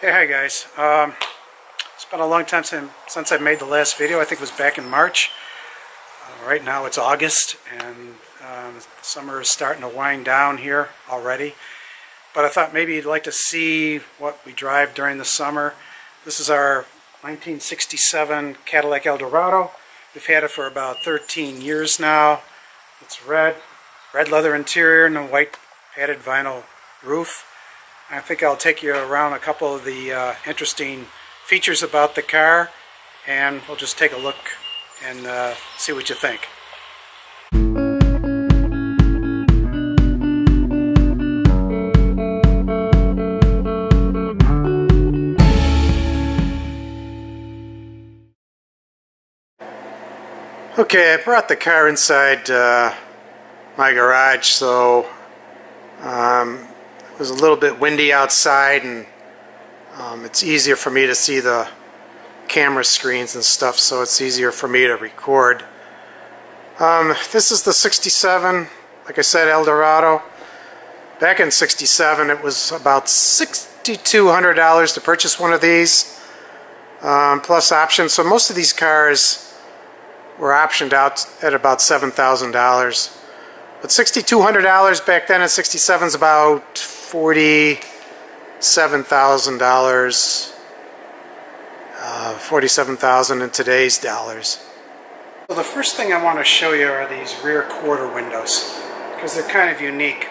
Hey, hi guys. It's been a long time since I made the last video. I think it was back in March. Right now it's August, and summer is starting to wind down here already. But I thought maybe you'd like to see what we drive during the summer. This is our 1967 Cadillac Eldorado. We've had it for about 13 years now. It's red leather interior and a white padded vinyl roof. I think I'll take you around a couple of the interesting features about the car, and we'll just take a look and see what you think. Okay, I brought the car inside my garage, so it was a little bit windy outside, and it's easier for me to see the camera screens and stuff, so it's easier for me to record. This is the 67, like I said, Eldorado. Back in 67 it was about $6,200 to purchase one of these, plus options. So most of these cars were optioned out at about $7,000. But $6,200 back then at 67 is about $47,000. $47,000 in today's dollars. So the first thing I want to show you are these rear quarter windows, because they're kind of unique.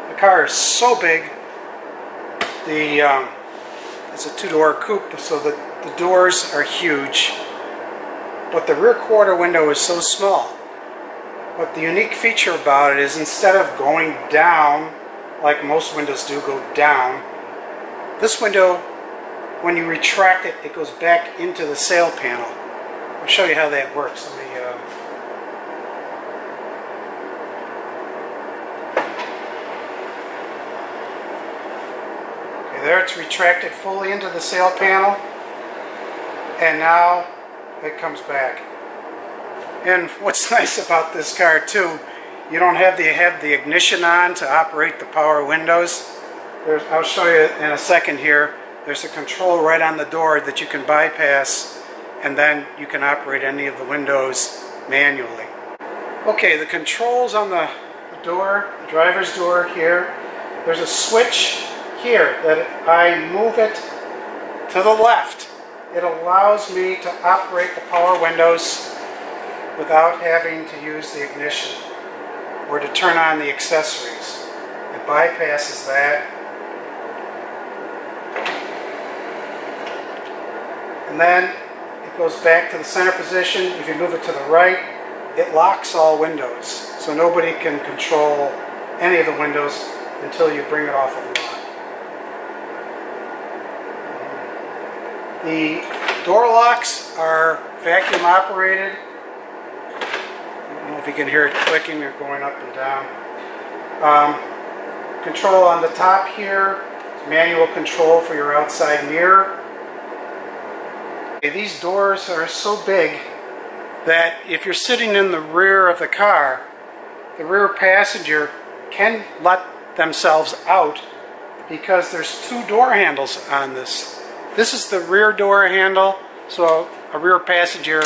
The car is so big. It's a two-door coupe, so the doors are huge, but the rear quarter window is so small. But the unique feature about it is, instead of going down like most windows do, go down, this window, when you retract it, it goes back into the sail panel. I'll show you how that works. Let me okay, there it's retracted fully into the sail panel, and now it comes back. And what's nice about this car too, you don't have the ignition on to operate the power windows. I'll show you in a second here. There's a control right on the door that you can bypass, and then you can operate any of the windows manually. Okay, the controls on the door, the driver's door here, there's a switch here that I move it to the left. It allows me to operate the power windows without having to use the ignition or to turn on the accessories. It bypasses that. And then it goes back to the center position. If you move it to the right, it locks all windows, so nobody can control any of the windows until you bring it off of lock. The door locks are vacuum operated. I don't know if you can hear it clicking or going up and down. Control on the top here, manual control for your outside mirror. These doors are so big that if you're sitting in the rear of the car, the rear passenger can let themselves out, because there's two door handles on this. This is the rear door handle, so a rear passenger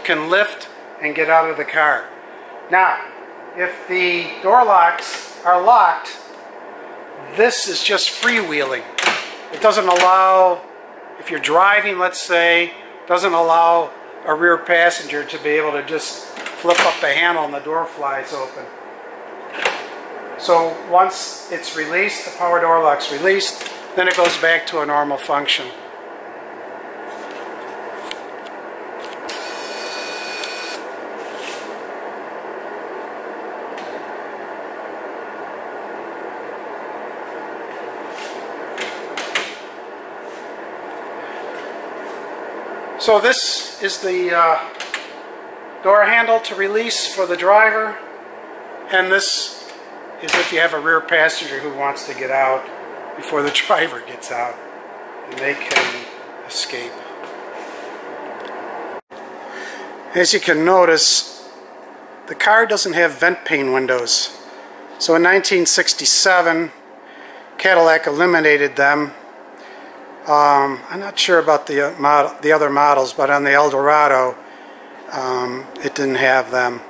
can lift and get out of the car. Now, if the door locks are locked, this is just freewheeling. It doesn't allow, if you're driving, let's say, doesn't allow a rear passenger to be able to just flip up the handle and the door flies open. So once it's released, the power door lock's released, then it goes back to a normal function. So this is the door handle to release for the driver, and this is if you have a rear passenger who wants to get out before the driver gets out, and they can escape. As you can notice, the car doesn't have vent pane windows. So in 1967, Cadillac eliminated them I'm not sure about the other models, but on the Eldorado, it didn't have them.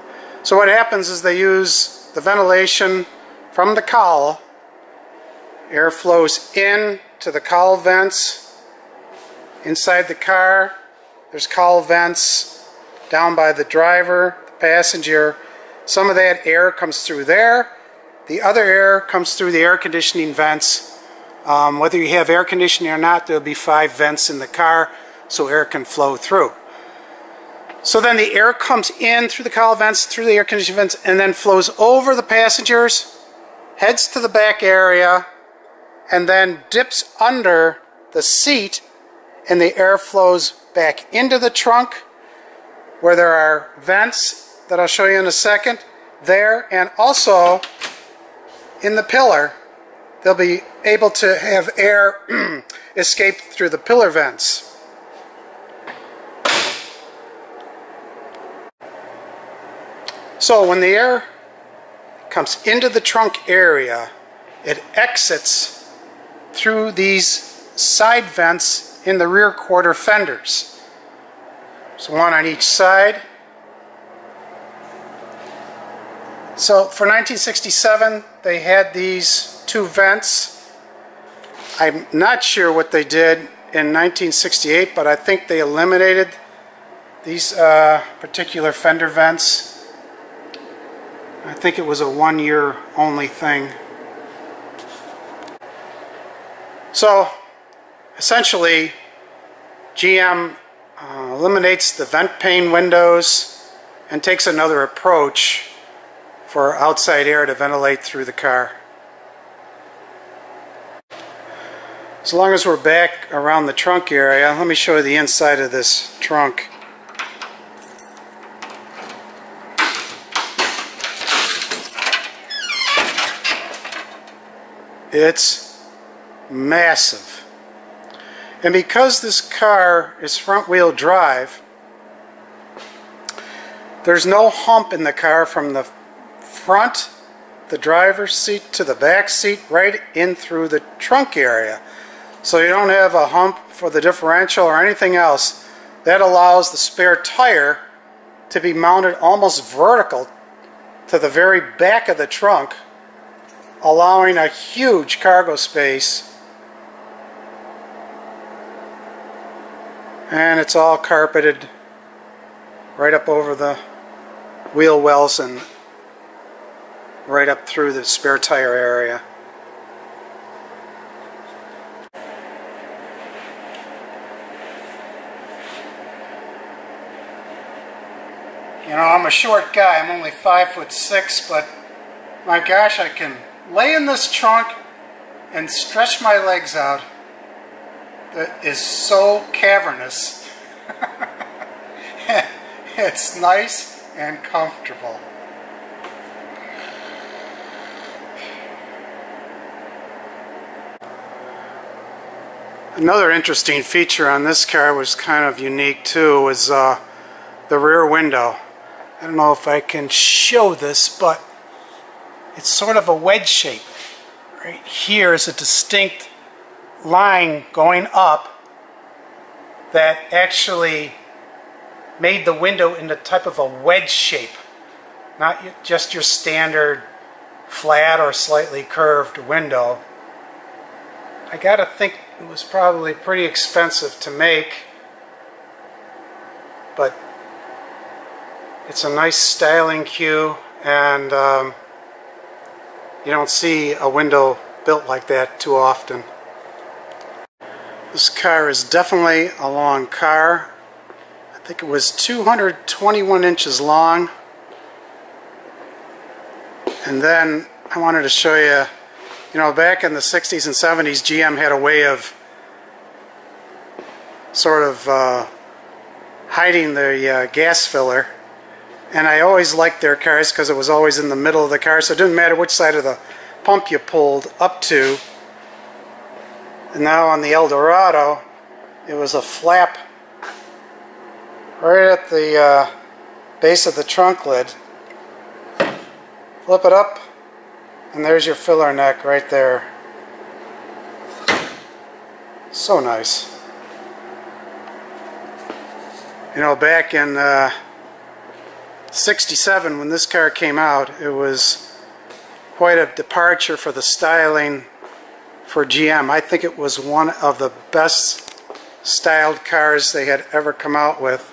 So what happens is they use the ventilation from the cowl. Air flows in to the cowl vents inside the car. There's cowl vents down by the driver, the passenger. Some of that air comes through there. The other air comes through the air conditioning vents. Whether you have air conditioning or not, there'll be 5 vents in the car so air can flow through. So then the air comes in through the cowl vents, through the air conditioning vents, and then flows over the passengers, heads to the back area, and then dips under the seat, and the air flows back into the trunk where there are vents that I'll show you in a second there, and also in the pillar they'll be able to have air escape through the pillar vents. So when the air comes into the trunk area, it exits through these side vents in the rear quarter fenders. So one on each side. So for 1967 they had these 2 vents. I'm not sure what they did in 1968, but I think they eliminated these particular fender vents. I think it was a 1-year only thing. So essentially GM eliminates the vent pane windows and takes another approach for outside air to ventilate through the car. As long as we're back around the trunk area, let me show you the inside of this trunk. It's massive. And because this car is front-wheel drive, there's no hump in the car from the front, the driver's seat, to the back seat, right in through the trunk area. So you don't have a hump for the differential or anything else. That allows the spare tire to be mounted almost vertical to the very back of the trunk, allowing a huge cargo space. And it's all carpeted right up over the wheel wells and right up through the spare tire area. You know, I'm a short guy. I'm only 5'6", but my gosh, I can lay in this trunk and stretch my legs out. That is so cavernous. It's nice and comfortable. Another interesting feature on this car was kind of unique too, was the rear window. I don't know if I can show this, but it's sort of a wedge shape. Right here is a distinct line going up that actually made the window in the type of a wedge shape, not just your standard flat or slightly curved window. I gotta think it was probably pretty expensive to make, but it's a nice styling cue, and you don't see a window built like that too often. This car is definitely a long car. I think it was 221 inches long. And then I wanted to show you, you know, back in the 60s and 70s, GM had a way of sort of hiding the gas filler. And I always liked their cars because it was always in the middle of the car, so it didn't matter which side of the pump you pulled up to. And now on the Eldorado, it was a flap right at the base of the trunk lid. Flip it up, and there's your filler neck right there. So nice. You know, back in '67 when this car came out, it was quite a departure for the styling for GM. I think it was one of the best styled cars they had ever come out with.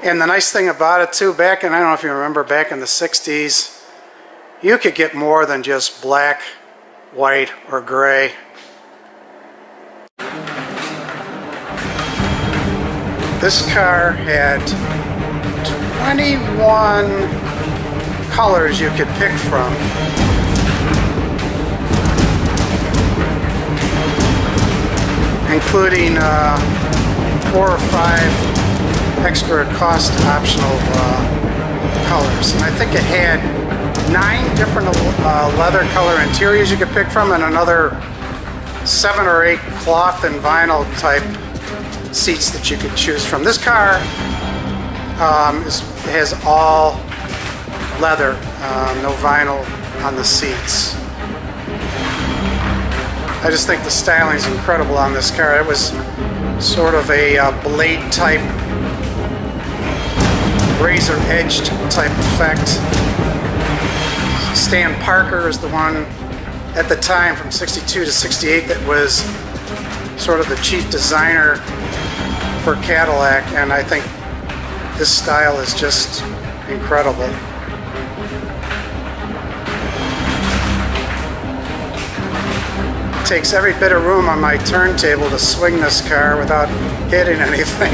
And the nice thing about it too, back in, I don't know if you remember, back in the 60s, you could get more than just black, white, or gray. This car had 21 colors you could pick from. Including 4 or 5 extra cost optional colors. And I think it had 9 different leather color interiors you could pick from, and another 7 or 8 cloth and vinyl type seats that you could choose from. This car has all leather, no vinyl on the seats. I just think the styling is incredible on this car. It was sort of a blade type, razor edged type effect. Stan Parker is the one at the time from '62 to '68 that was sort of the chief designer for Cadillac, and I think this style is just incredible. It takes every bit of room on my turntable to swing this car without hitting anything.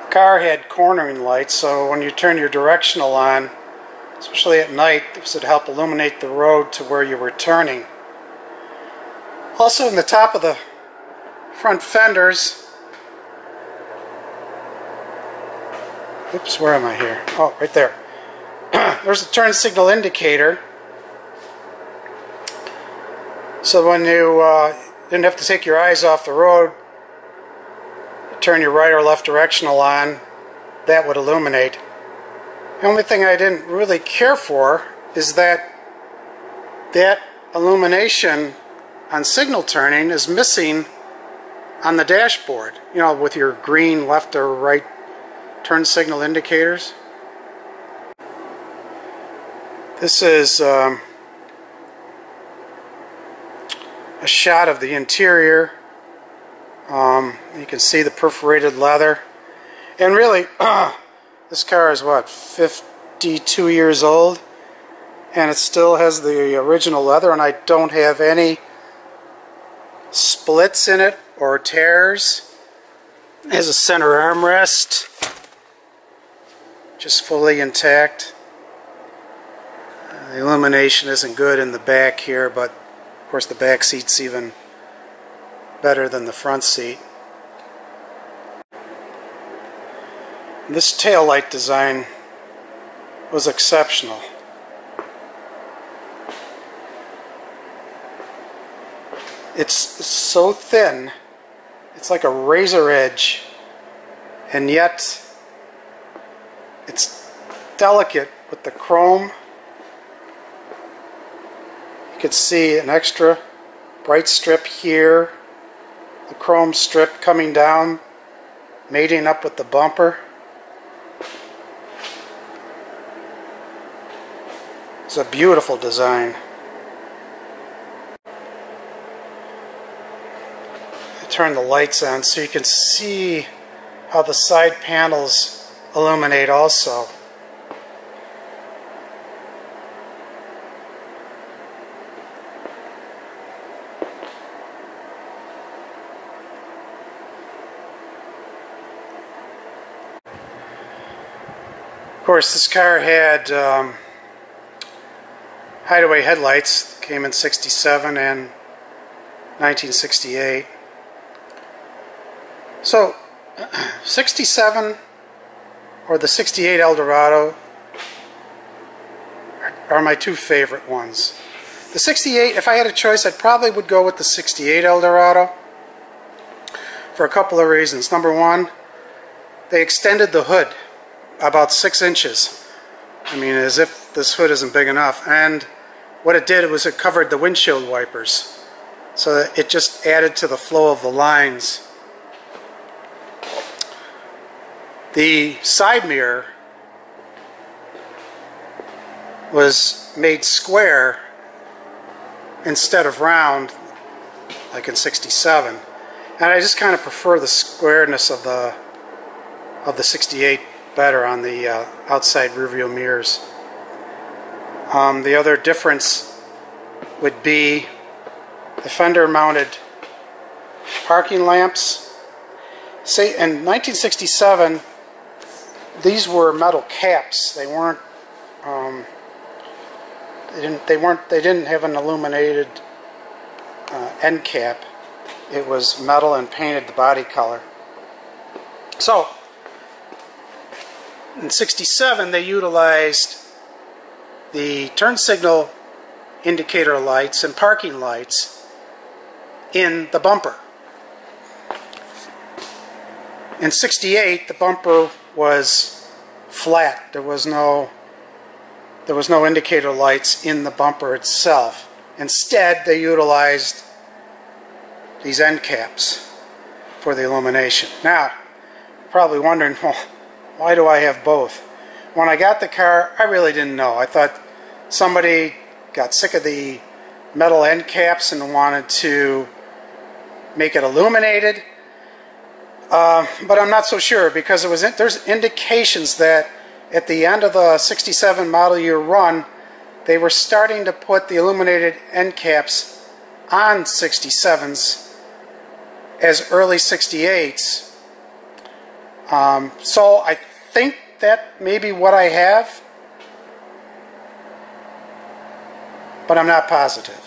The car had cornering lights, so when you turn your directional on, especially at night, this would help illuminate the road to where you were turning. Also, in the top of the front fenders, oops, where am I here? Oh, right there. There's a turn signal indicator. So when you didn't have to take your eyes off the road, turn your right or left directional on, that would illuminate. The only thing I didn't really care for is that illumination on signal turning is missing on the dashboard, you know, with your green left or right turn signal indicators. This is a shot of the interior. You can see the perforated leather. And really, this car is what, 52 years old? And it still has the original leather, and I don't have any splits in it or tears. It has a center armrest, just fully intact. The illumination isn't good in the back here, but of course the back seat's even better than the front seat. This taillight design was exceptional. It's so thin, it's like a razor edge, and yet it's delicate with the chrome. You can see an extra bright strip here, the chrome strip coming down, mating up with the bumper. It's a beautiful design. I turn the lights on so you can see how the side panels illuminate also. Of course, this car had hideaway headlights, came in '67 and 1968. So, '67 or the '68 Eldorado are my two favorite ones. The '68, if I had a choice, I probably would go with the '68 Eldorado for a couple of reasons. Number one, they extended the hood about 6 inches. I mean, as if this hood isn't big enough. And what it did was it covered the windshield wipers, so that it just added to the flow of the lines. The side mirror was made square instead of round, like in '67, and I just kind of prefer the squareness of the '68 better on the outside rearview mirrors. The other difference would be the Fender mounted parking lamps. Say in 1967, these were metal caps. They weren't. They didn't have an illuminated end cap. It was metal and painted the body color. So in '67, they utilized the turn signal indicator lights and parking lights in the bumper. In '68, the bumper was flat. There was no indicator lights in the bumper itself. Instead, they utilized these end caps for the illumination. Now, you're probably wondering, well, why do I have both? When I got the car, I really didn't know. I thought somebody got sick of the metal end caps and wanted to make it illuminated. But I'm not so sure, because there's indications that at the end of the '67 model year run, they were starting to put the illuminated end caps on '67s as early '68s. So I think that may be what I have, but I'm not positive.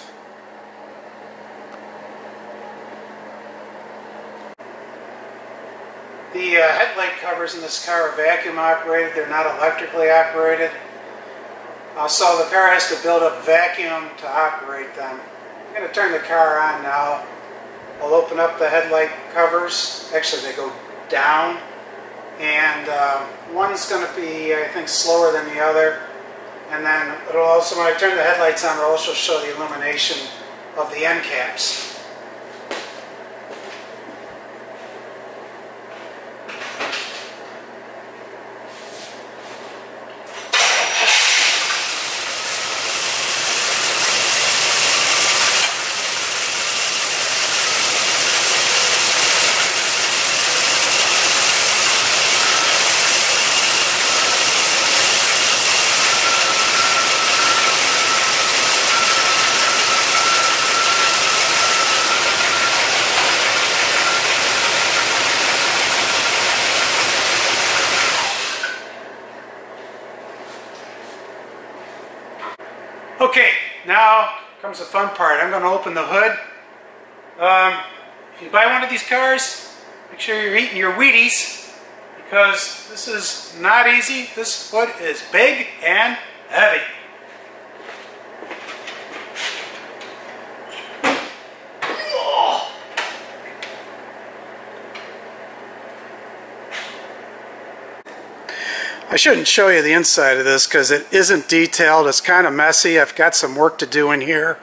The headlight covers in this car are vacuum operated. They're not electrically operated. So the car has to build up vacuum to operate them. I'm going to turn the car on now. I'll open up the headlight covers. Actually, they go down. And one's going to be, I think, slower than the other. And then it'll also, when I turn the headlights on, it'll also show the illumination of the end caps. Okay, now comes the fun part. I'm going to open the hood. If you buy one of these cars, make sure you're eating your Wheaties, because this is not easy. This hood is big and heavy. I shouldn't show you the inside of this because it isn't detailed. It's kind of messy. I've got some work to do in here.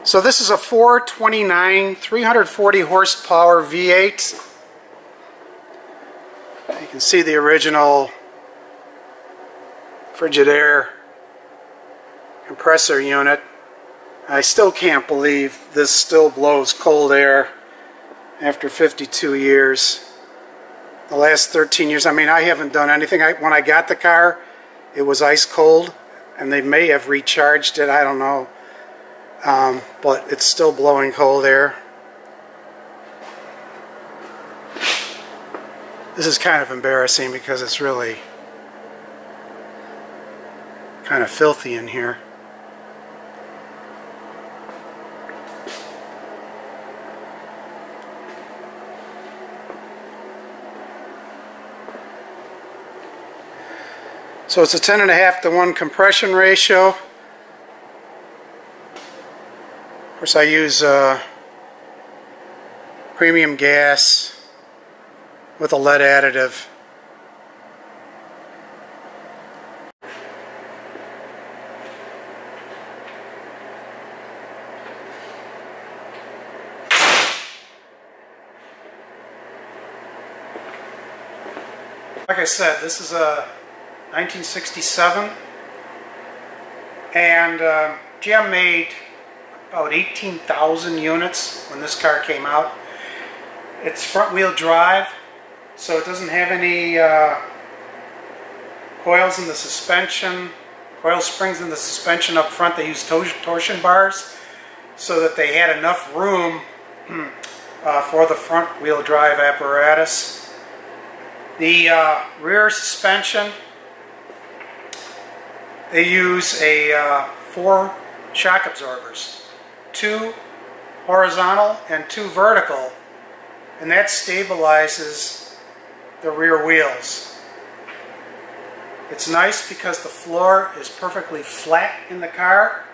So this is a 429, 340 horsepower V8. You can see the original Frigidaire compressor unit. I still can't believe this still blows cold air after 52 years. The last 13 years, I mean, I haven't done anything. When I got the car, it was ice cold, and they may have recharged it, I don't know. But it's still blowing cold air. This is kind of embarrassing because it's really kind of filthy in here. So it's a 10.5 to 1 compression ratio. Of course, I use premium gas with a lead additive. Like I said, this is a 1967, and GM made about 18,000 units when this car came out. It's front-wheel drive, so it doesn't have any coils in the suspension, coil springs in the suspension up front. They use torsion bars so that they had enough room for the front-wheel drive apparatus. The rear suspension, they use 4 shock absorbers, 2 horizontal and 2 vertical, and that stabilizes the rear wheels. It's nice because the floor is perfectly flat in the car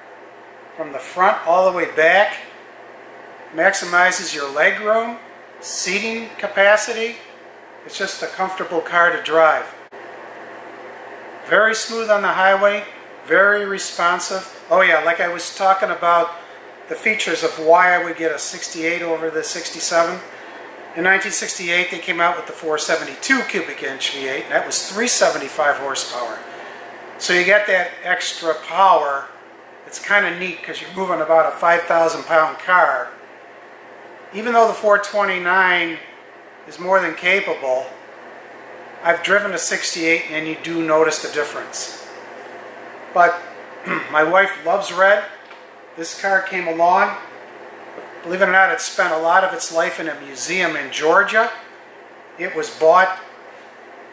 from the front all the way back. Maximizes your leg room, seating capacity. It's just a comfortable car to drive. Very smooth on the highway, very responsive. Oh yeah, like I was talking about the features of why I would get a 68 over the 67. In 1968 they came out with the 472 cubic inch V8, and that was 375 horsepower. So you get that extra power. It's kind of neat because you're moving about a 5,000 pound car. Even though the 429 is more than capable, I've driven a 68 and you do notice the difference. But my wife loves red. This car came along. Believe it or not, it spent a lot of its life in a museum in Georgia. It was bought,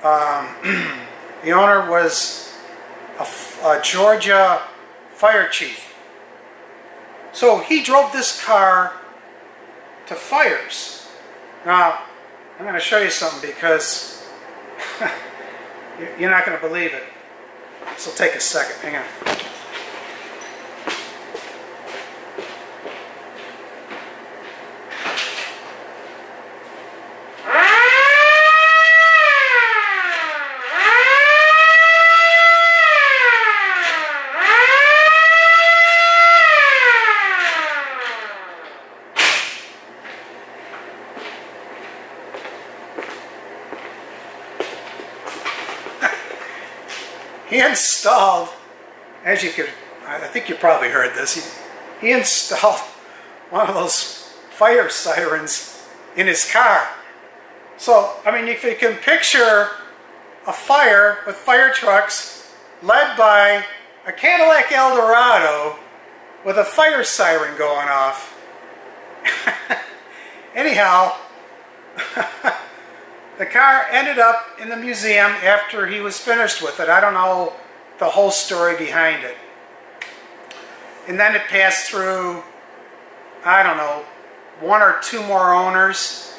the owner was a Georgia fire chief. So he drove this car to fires. Now, I'm going to show you something because you're not going to believe it. This will take a second. Hang on. He installed, as you could, I think you probably heard this, he installed one of those fire sirens in his car. So, I mean, if you can picture a fire with fire trucks led by a Cadillac Eldorado with a fire siren going off. Anyhow, the car ended up in the museum after he was finished with it. I don't know the whole story behind it. And then it passed through, I don't know, 1 or 2 more owners.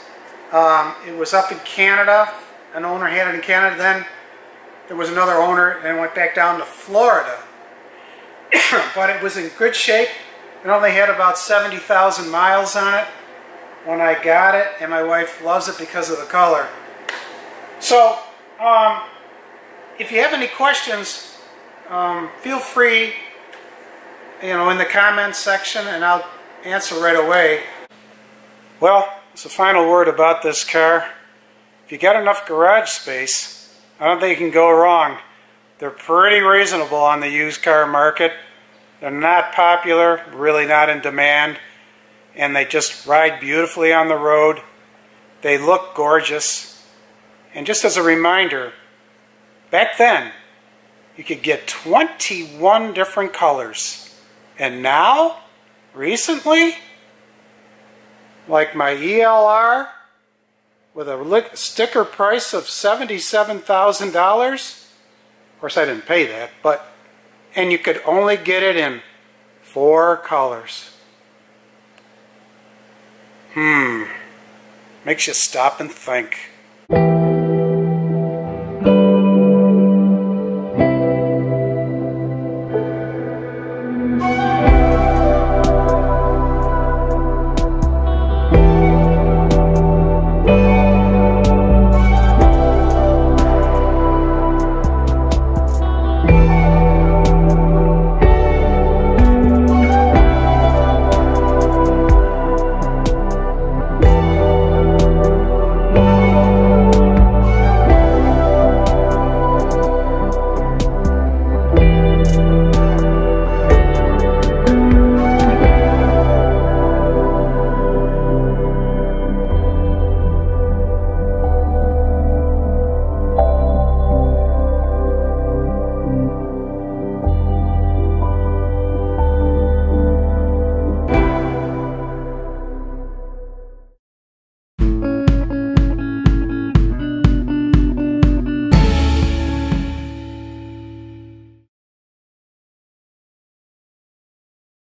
It was up in Canada. An owner had it in Canada. Then there was another owner and went back down to Florida. But it was in good shape. It only had about 70,000 miles on it when I got it, and my wife loves it because of the color. So, if you have any questions, feel free, in the comments section, and I'll answer right away. Well, it's the final word about this car. If you got enough garage space, I don't think you can go wrong. They're pretty reasonable on the used car market. They're not popular, really not in demand, and they just ride beautifully on the road. They look gorgeous. And just as a reminder, back then, you could get 21 different colors. And now, recently, like my ELR, with a sticker price of $77,000, of course I didn't pay that, and you could only get it in 4 colors. Makes you stop and think.